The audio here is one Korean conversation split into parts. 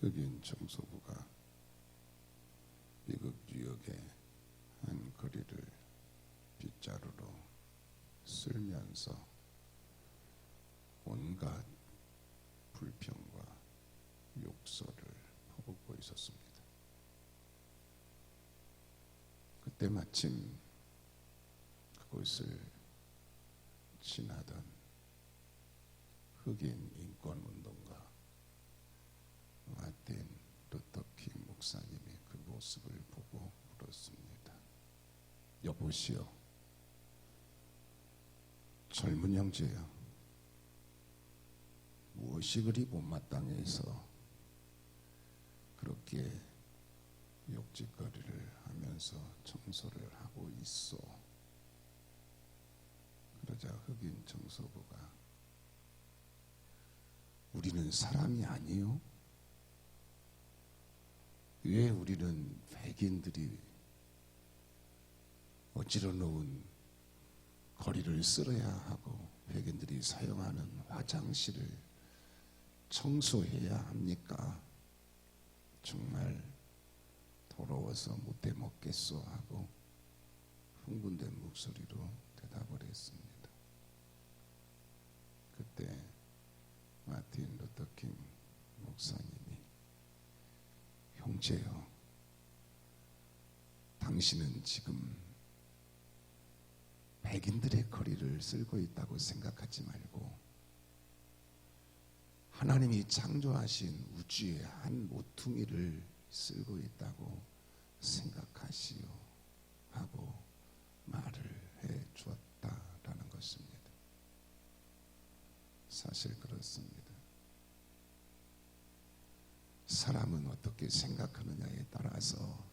흑인 청소부가 미국 뉴욕의 한 거리를 빗자루로 쓸면서 온갖 불평과 욕설을 퍼붓고 있었습니다. 그때 마침 그곳을 지나던 흑인 인권운동가 마틴 루터 킹 목사님이 그 모습을 보고 물었습니다. 여보시오, 젊은 형제여, 무엇이 그리 못마땅해서 그렇게 욕짓거리를 하면서 청소를 하고 있어? 그러자 흑인 청소부가 우리는 사람이 아니요? 왜 우리는 백인들이 어지러 놓은 거리를 쓸어야 하고 백인들이 사용하는 화장실을 청소해야 합니까? 정말 더러워서 못해 먹겠소 하고 흥분된 목소리로 대답을 했습니다. 그때 마틴 루터 킹 목사님이 형제여, 당신은 지금 백인들의 거리를 쓸고 있다고 생각하지 말고 하나님이 창조하신 우주의 한 모퉁이를 쓸고 있다고 생각하시오 하고 말을 해 주었다라는 것입니다. 사실 그렇습니다. 사람은 어떻게 생각하느냐에 따라서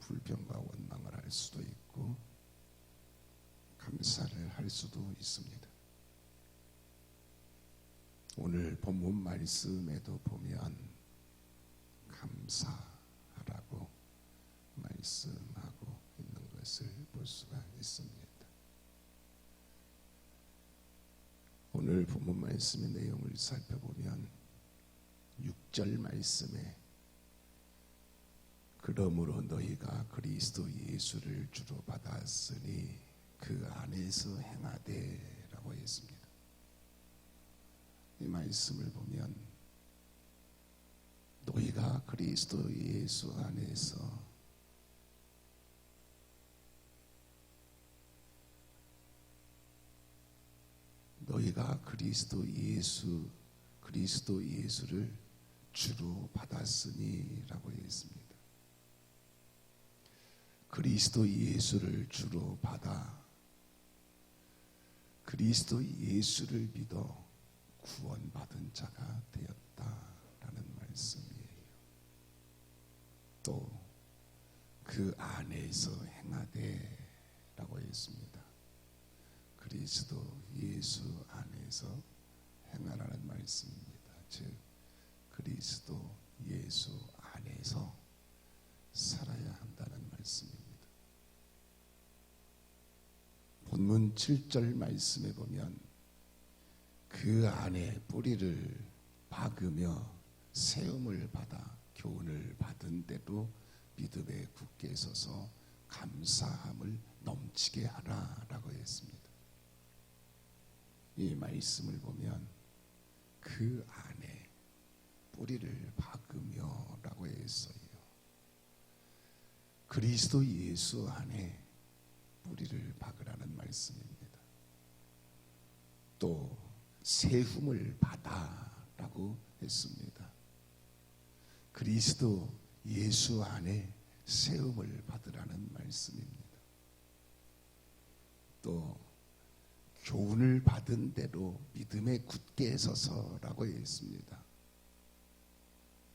불평과 원망을 할 수도 있고 감사를 할 수도 있습니다. 오늘 본문 말씀에도 보면 감사하라고 말씀하고 있는 것을 볼 수가 있습니다. 오늘 본문 말씀의 내용을 살펴보면 6절 말씀에 그러므로 너희가 그리스도 예수를 주로 받았으니 그 안에서 행하되 라고 했습니다. 이 말씀을 보면 너희가 그리스도 예수 안에서 너희가 그리스도 예수를 주로 받았으니 라고 했습니다. 그리스도 예수를 주로 받아 그리스도 예수를 믿어 구원받은 자가 되었다라는 말씀이에요. 또 그 안에서 행하되 라고 했습니다. 그리스도 예수 안에서 행하라는 말씀입니다. 즉 그리스도 예수 안에서 살아야 한다는 말씀입니다. 본문 7절 말씀에 보면 그 안에 뿌리를 박으며 세움을 받아 교훈을 받은 대로 믿음에 굳게 서서 감사함을 넘치게 하라라고 했습니다. 이 말씀을 보면 그 안에 뿌리를 박으며 라고 했어요. 그리스도 예수 안에 뿌리를 박으라는 말씀입니다. 또 세움을 받아라고 했습니다. 그리스도 예수 안에 세움을 받으라는 말씀입니다. 또 교훈을 받은 대로 믿음에 굳게 서서라고 했습니다.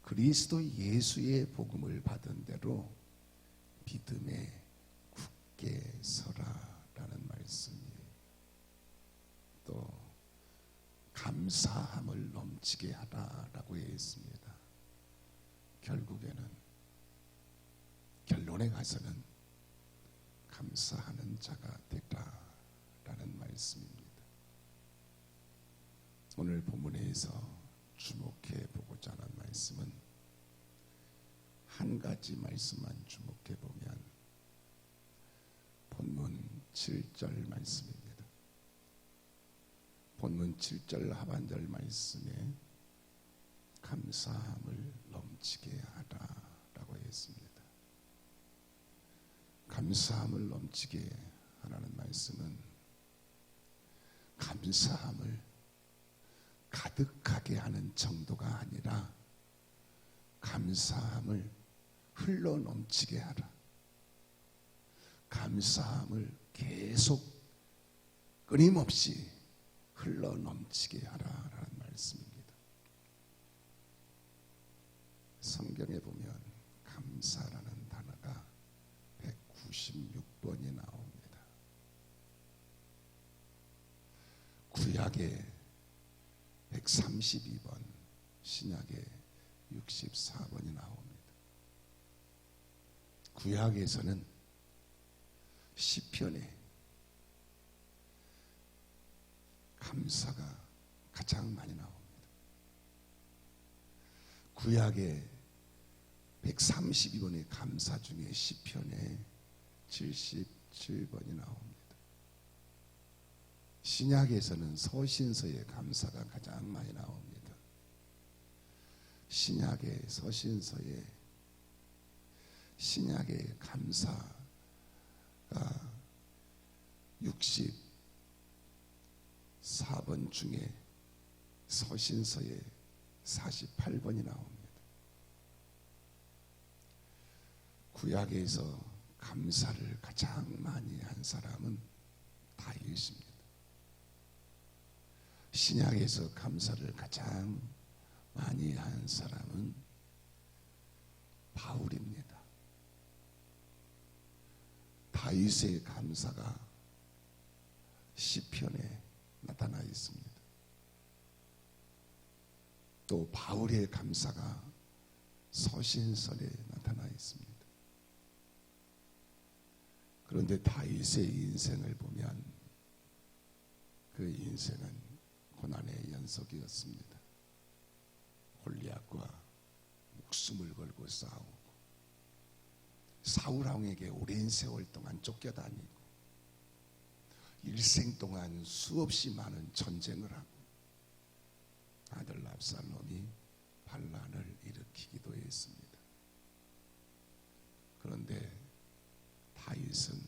그리스도 예수의 복음을 받은 대로 믿음에 굳게 서라라는 말씀이에요. 또 감사함을 넘치게 하라라고 했습니다. 결론에 가서는 감사하는 자가 되라라는 말씀입니다. 오늘 본문에서 주목해 보고자 하는 말씀은 한 가지 말씀만 주목해 보면 본문 7절 말씀입니다. 본문 7절 하반절 말씀에 감사함을 넘치게 하라라고 했습니다. 감사함을 넘치게 하라는 말씀은 감사함을 가득하게 하는 정도가 아니라 감사함을 흘러 넘치게 하라. 감사함을 계속 끊임없이 흘러 넘치게 하라라는 말씀입니다. 성경에 보면 감사라는 단어가 196번이 나옵니다. 구약에 132번, 신약에 64번이 나옵니다. 구약에서는 시편에 감사가 가장 많이 나옵니다. 구약에 132번의 감사 중에 시편에 77번이 나옵니다. 신약에서는 서신서의 감사가 가장 많이 나옵니다. 신약의 감사가 64번 중에 서신서에 48번이 나옵니다. 구약에서 감사를 가장 많이 한 사람은 다윗입니다. 신약에서 감사를 가장 많이 한 사람은 바울입니다. 다윗의 감사가 시편에 나타나 있습니다. 또 바울의 감사가 서신서에 나타나 있습니다. 그런데 다윗의 인생을 보면 그 인생은 고난의 연속이었습니다. 골리앗과 목숨을 걸고 싸우고 사울 왕에게 오랜 세월 동안 쫓겨다니고 일생 동안 수없이 많은 전쟁을 하고 아들 압살롬이 반란을 일으키기도 했습니다. 그런데 다윗은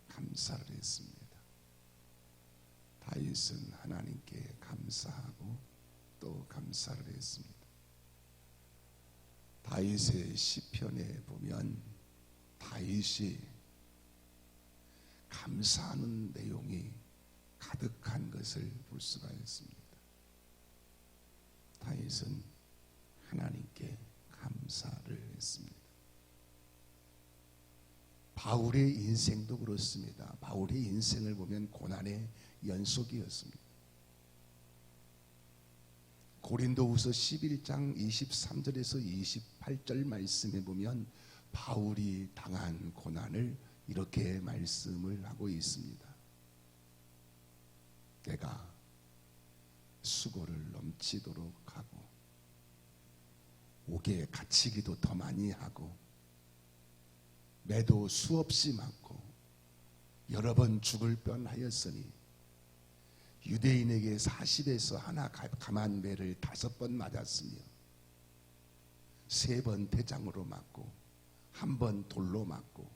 감사를 했습니다. 다윗은 하나님께 감사하고 또 감사를 했습니다. 다윗의 시편에 보면 다윗이 감사하는 내용이 가득한 것을 볼 수가 있습니다. 다윗은 하나님께 감사를 했습니다. 바울의 인생도 그렇습니다. 바울의 인생을 보면 고난의 연속이었습니다. 고린도후서 11장 23절에서 28절 말씀에 보면 바울이 당한 고난을 이렇게 말씀을 하고 있습니다. 내가 수고를 넘치도록 하고 옥에 갇히기도 더 많이 하고 매도 수없이 맞고 여러 번 죽을 뻔하였으니 유대인에게 40에서 하나 감한 매를 5번 맞았으며 3번 대장으로 맞고 1번 돌로 맞고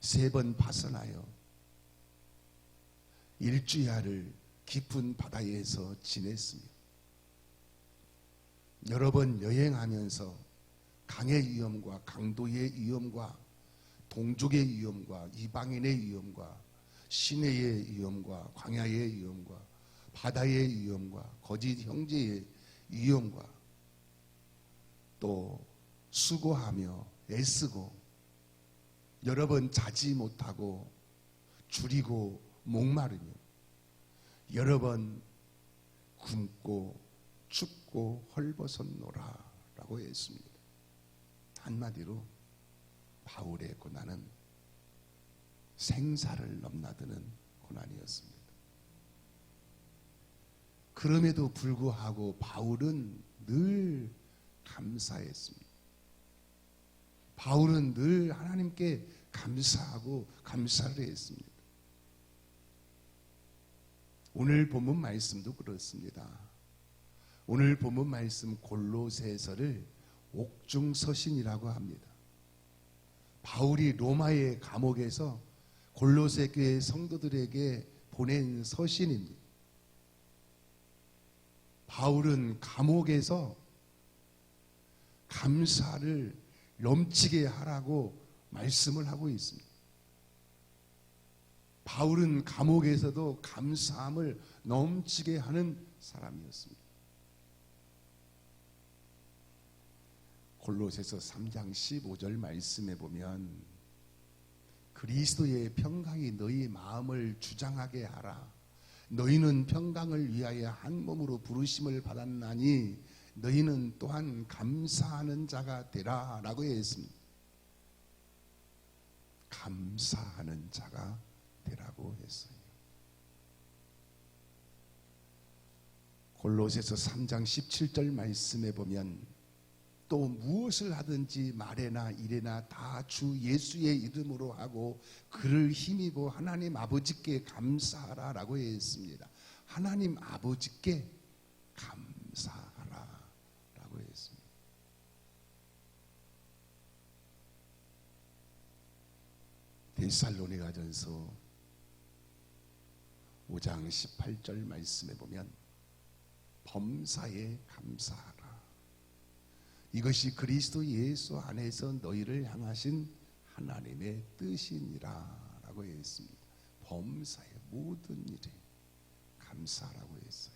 3번 파선하여 일주야를 깊은 바다에서 지냈으며 여러 번 여행하면서 강의 위험과 강도의 위험과 동족의 위험과 이방인의 위험과 시내의 위험과 광야의 위험과 바다의 위험과 거짓 형제의 위험과 또 수고하며 애쓰고 여러 번 자지 못하고 줄이고 목마르며 여러 번 굶고 춥고 헐벗었노라 라고 했습니다. 한마디로 바울의 고난은 생사를 넘나드는 고난이었습니다. 그럼에도 불구하고 바울은 늘 감사했습니다. 바울은 늘 하나님께 감사하고 감사를 했습니다. 오늘 본문 말씀도 그렇습니다. 오늘 본문 말씀 골로새서를 옥중서신이라고 합니다. 바울이 로마의 감옥에서 골로새 교회 성도들에게 보낸 서신입니다. 바울은 감옥에서 감사를 넘치게 하라고 말씀을 하고 있습니다. 바울은 감옥에서도 감사함을 넘치게 하는 사람이었습니다. 골로새서 3장 15절 말씀에 보면 그리스도의 평강이 너희 마음을 주장하게 하라. 너희는 평강을 위하여 한 몸으로 부르심을 받았나니 너희는 또한 감사하는 자가 되라 라고 했습니다. 감사하는 자가 되라고 했어요. 골로새서 3장 17절 말씀에 보면 또 무엇을 하든지 말에나 일에나 다 주 예수의 이름으로 하고 그를 힘입어 하나님 아버지께 감사하라 라고 했습니다. 하나님 아버지께 감사하라 라고 했습니다. 데살로니가전서 5장 18절 말씀에 보면 범사에 감사하라. 이것이 그리스도 예수 안에서 너희를 향하신 하나님의 뜻이니라 라고 했습니다. 범사의 모든 일에 감사라고 했어요.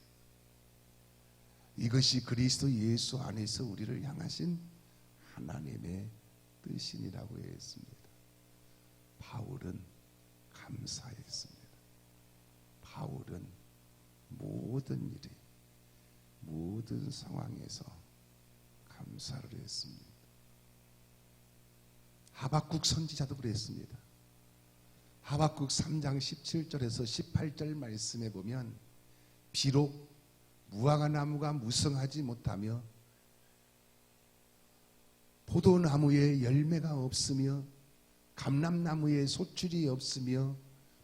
이것이 그리스도 예수 안에서 우리를 향하신 하나님의 뜻이니라고 했습니다. 바울은 감사했습니다. 바울은 모든 일에 모든 상황에서 감사를 했습니다. 하박국 선지자도 그랬습니다. 하박국 3장 17절에서 18절 말씀에 보면 비록 무화과 나무가 무성하지 못하며 포도나무에 열매가 없으며 감람나무에 소출이 없으며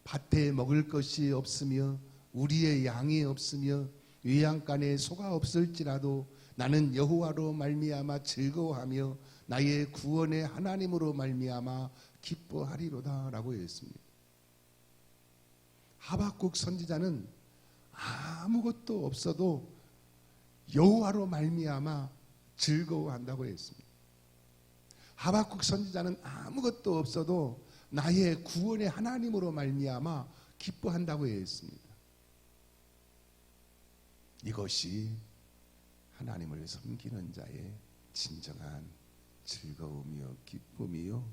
밭에 먹을 것이 없으며 우리의 양이 없으며 외양간에 소가 없을지라도 나는 여호와로 말미암아 즐거워하며 나의 구원의 하나님으로 말미암아 기뻐하리로다 라고 했습니다. 하박국 선지자는 아무것도 없어도 여호와로 말미암아 즐거워한다고 했습니다. 하박국 선지자는 아무것도 없어도 나의 구원의 하나님으로 말미암아 기뻐한다고 했습니다. 이것이 하나님을 섬기는 자의 진정한 즐거움이요 기쁨이요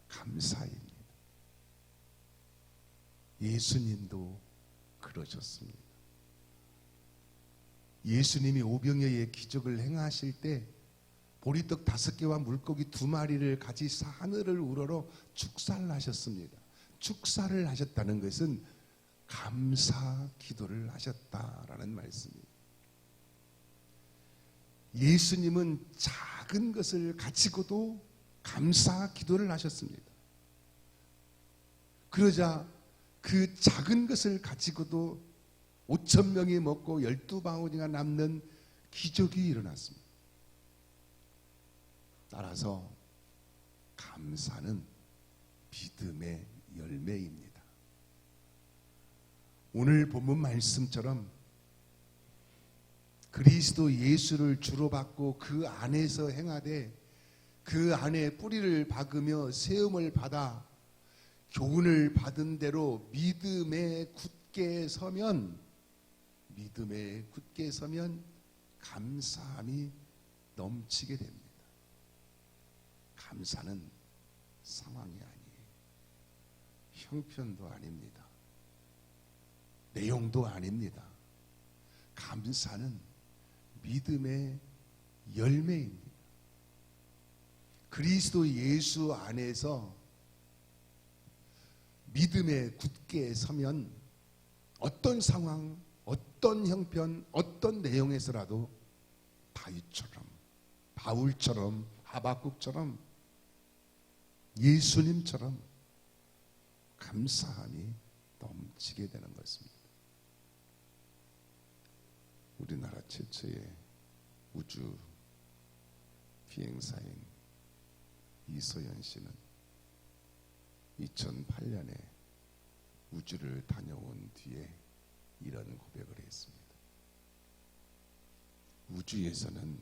감사입니다. 예수님도 그러셨습니다. 예수님이 오병이어의 기적을 행하실 때 보리떡 5개와 물고기 2마리를 가지사 하늘을 우러러 축사를 하셨습니다. 축사를 하셨다는 것은 감사 기도를 하셨다라는 말씀입니다. 예수님은 작은 것을 가지고도 감사 기도를 하셨습니다. 그러자 그 작은 것을 가지고도 5,000명이 먹고 12바구니가 남는 기적이 일어났습니다. 따라서 감사는 믿음의 열매입니다. 오늘 본문 말씀처럼 그리스도 예수를 주로 받고 그 안에서 행하되 그 안에 뿌리를 박으며 세움을 받아 교훈을 받은 대로 믿음에 굳게 서면 감사함이 넘치게 됩니다. 감사는 상황이 아니에요. 형편도 아닙니다. 내용도 아닙니다. 감사는 믿음의 열매입니다. 그리스도 예수 안에서 믿음에 굳게 서면 어떤 상황, 어떤 형편, 어떤 내용에서라도 다윗처럼, 바울처럼, 하박국처럼, 예수님처럼 감사함이 넘치게 되는 것입니다. 우리나라 최초의 우주 비행사인 이소연 씨는 2008년에 우주를 다녀온 뒤에 이런 고백을 했습니다. 우주에서는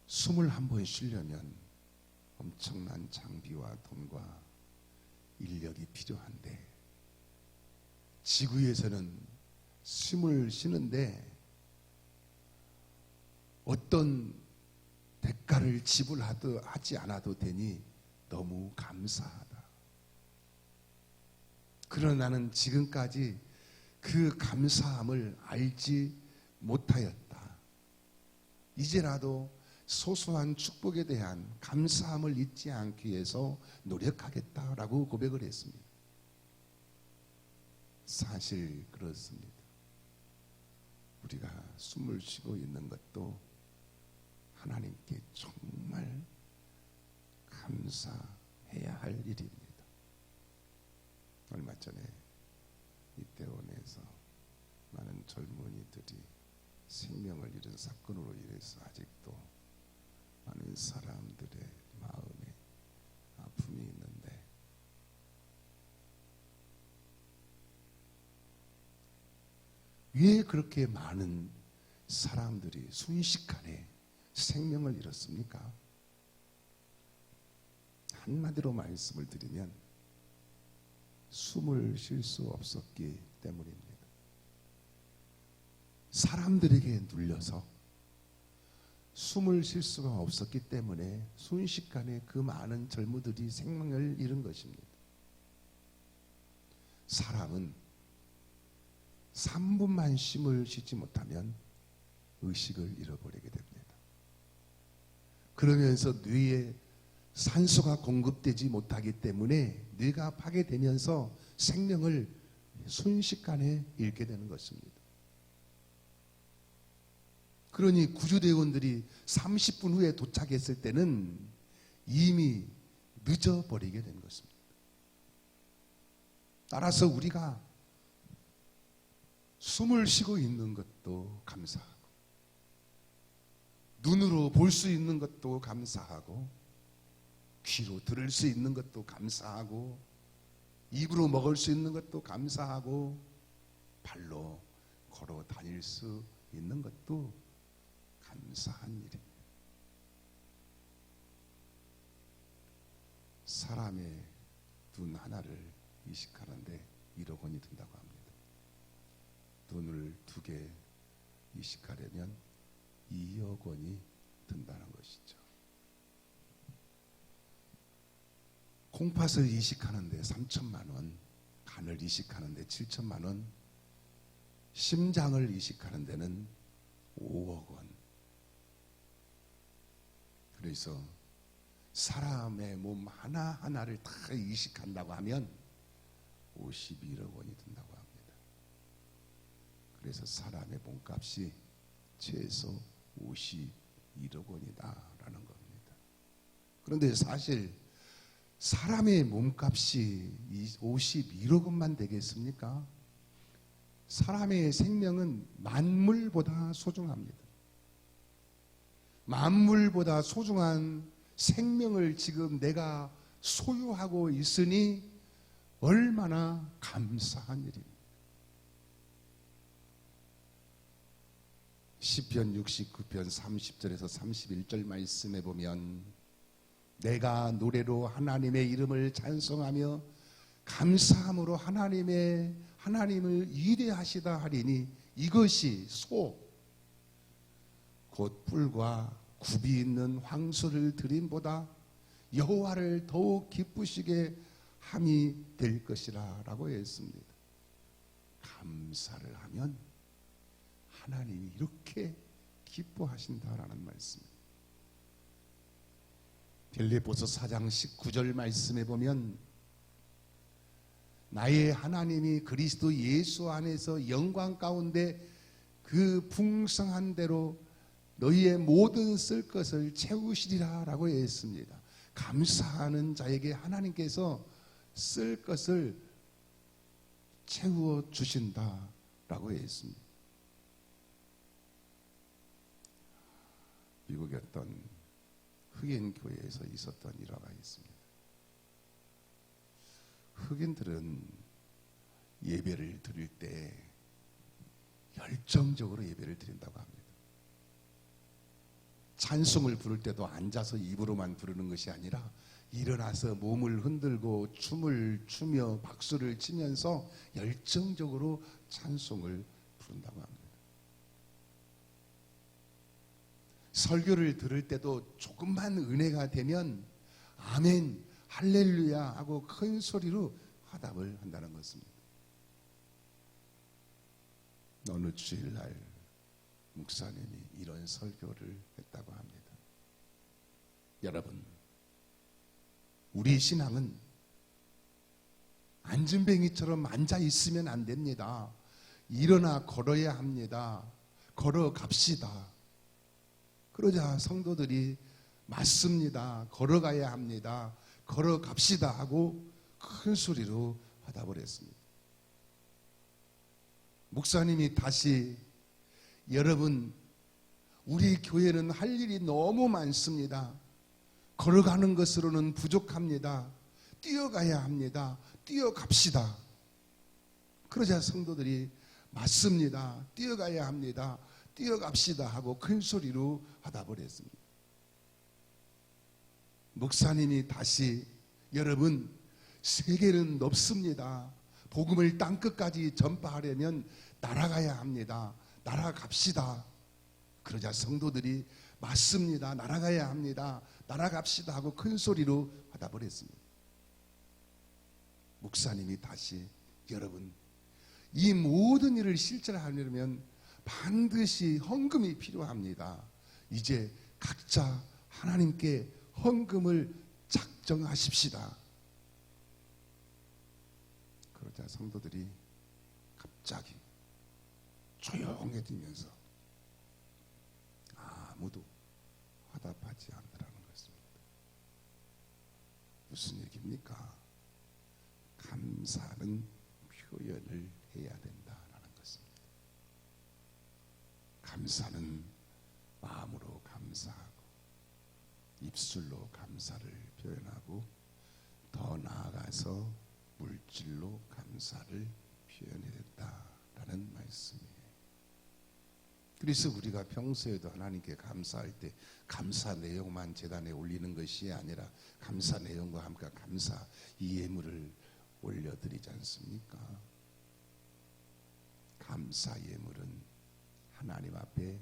21번 쉬려면 엄청난 장비와 돈과 인력이 필요한데, 지구에서는 숨을 쉬는데 어떤 대가를 지불하지 않아도 되니 너무 감사하다. 그러나 나는 지금까지 그 감사함을 알지 못하였다. 이제라도 소소한 축복에 대한 감사함을 잊지 않기 위해서 노력하겠다라고 고백을 했습니다. 사실 그렇습니다. 우리가 숨을 쉬고 있는 것도 하나님께 정말 감사해야 할 일입니다. 얼마 전에 이태원에서 많은 젊은이들이 생명을 잃은 사건으로 인해서 아직도 많은 사람들의 마음에 아픔이 있는데, 왜 그렇게 많은 사람들이 순식간에 생명을 잃었습니까? 한마디로 말씀을 드리면 숨을 쉴 수 없었기 때문입니다. 사람들에게 눌려서 숨을 쉴 수가 없었기 때문에 순식간에 그 많은 젊은이들이 생명을 잃은 것입니다. 사람은 3분만 숨을 쉬지 못하면 의식을 잃어버리게 됩니다. 그러면서 뇌에 산소가 공급되지 못하기 때문에 뇌가 파괴되면서 생명을 순식간에 잃게 되는 것입니다. 그러니 구조대원들이 30분 후에 도착했을 때는 이미 늦어버리게 된 것입니다. 따라서 우리가 숨을 쉬고 있는 것도 감사하고, 눈으로 볼 수 있는 것도 감사하고, 귀로 들을 수 있는 것도 감사하고, 입으로 먹을 수 있는 것도 감사하고, 발로 걸어 다닐 수 있는 것도 감사한 일입니다. 사람의 눈 하나를 이식하는데 1억 원이 든다고 합니다. 눈을 2개 이식하려면 2억 원이 든다는 것이죠. 콩팥을 이식하는데 3천만 원, 간을 이식하는데 7천만 원, 심장을 이식하는 데는 5억 원. 그래서 사람의 몸 하나하나를 다 이식한다고 하면 51억 원이 든다고 합니다. 그래서 사람의 몸값이 최소 51억 원이다라는 겁니다. 그런데 사실 사람의 몸값이 51억 원만 되겠습니까? 사람의 생명은 만물보다 소중합니다. 만물보다 소중한 생명을 지금 내가 소유하고 있으니 얼마나 감사한 일입니다. 시편 69편 30절에서 31절 말씀에 보면, 내가 노래로 하나님의 이름을 찬송하며 감사함으로 하나님을 위대하시다 하리니, 이것이 곧 뿔과 굽이 있는 황소를 드림보다 여호와를 더욱 기쁘시게 함이 될 것이라 라고 했습니다. 감사를 하면 하나님이 이렇게 기뻐하신다라는 말씀입니다. 빌립보서 4장 19절 말씀에 보면, 나의 하나님이 그리스도 예수 안에서 영광 가운데 그 풍성한 대로 너희의 모든 쓸 것을 채우시리라 라고 했습니다. 감사하는 자에게 하나님께서 쓸 것을 채워 주신다 라고 했습니다. 미국의 어떤 흑인 교회에서 있었던 일화가 있습니다. 흑인들은 예배를 드릴 때 열정적으로 예배를 드린다고 합니다. 찬송을 부를 때도 앉아서 입으로만 부르는 것이 아니라 일어나서 몸을 흔들고 춤을 추며 박수를 치면서 열정적으로 찬송을 부른다고 합니다. 설교를 들을 때도 조금만 은혜가 되면 아멘, 할렐루야 하고 큰 소리로 화답을 한다는 것입니다. 어느 주일날 목사님이 이런 설교를 했다고 합니다. 여러분, 우리 신앙은 안진뱅이처럼 앉아 있으면 안 됩니다. 일어나 걸어야 합니다. 걸어갑시다. 그러자 성도들이 맞습니다. 걸어가야 합니다. 걸어갑시다 하고 큰 소리로 화답을 했습니다. 목사님이 다시 여러분, 우리 교회는 할 일이 너무 많습니다. 걸어가는 것으로는 부족합니다. 뛰어가야 합니다. 뛰어갑시다. 그러자 성도들이 맞습니다. 뛰어가야 합니다. 뛰어갑시다 하고 큰 소리로 화답을 했습니다. 목사님이 다시 여러분, 세계는 넓습니다. 복음을 땅끝까지 전파하려면 날아가야 합니다. 날아갑시다. 그러자 성도들이 맞습니다. 날아가야 합니다. 날아갑시다 하고 큰 소리로 화답을 했습니다. 목사님이 다시 여러분, 이 모든 일을 실천하려면 반드시 헌금이 필요합니다. 이제 각자 하나님께 헌금을 작정하십시다. 그러자 성도들이 갑자기 조용해지면서 아무도 화답하지 않더라는 것입니다. 무슨 얘기입니까? 감사는 표현을 해야 된다라는 것입니다. 감사는 마음으로 감사하고 입술로 감사를 표현하고 더 나아가서 물질로 감사를 표현해야 된다라는 말씀이에요. 그래서 우리가 평소에도 하나님께 감사할 때 감사 내용만 제단에 올리는 것이 아니라 감사 내용과 함께 감사 이 예물을 올려드리지 않습니까? 감사 예물은 하나님 앞에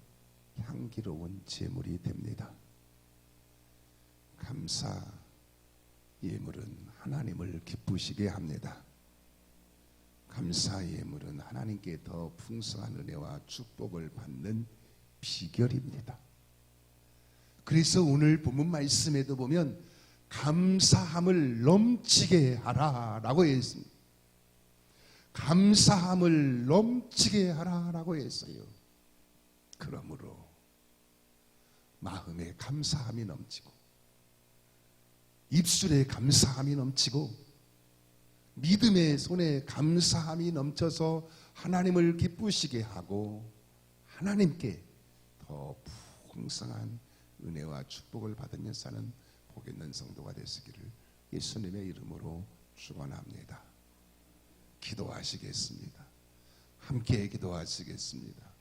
향기로운 제물이 됩니다. 감사 예물은 하나님을 기쁘시게 합니다. 감사 예물은 하나님께 더 풍성한 은혜와 축복을 받는 비결입니다. 그래서 오늘 본문 말씀에도 보면 감사함을 넘치게 하라라고 했습니다. 감사함을 넘치게 하라라고 했어요. 그러므로 마음에 감사함이 넘치고 입술에 감사함이 넘치고 믿음의 손에 감사함이 넘쳐서 하나님을 기쁘시게 하고 하나님께 더 풍성한 은혜와 축복을 받으며 사는 복 있는 성도가 되시기를 예수님의 이름으로 축원합니다. 기도하시겠습니다. 함께 기도하시겠습니다.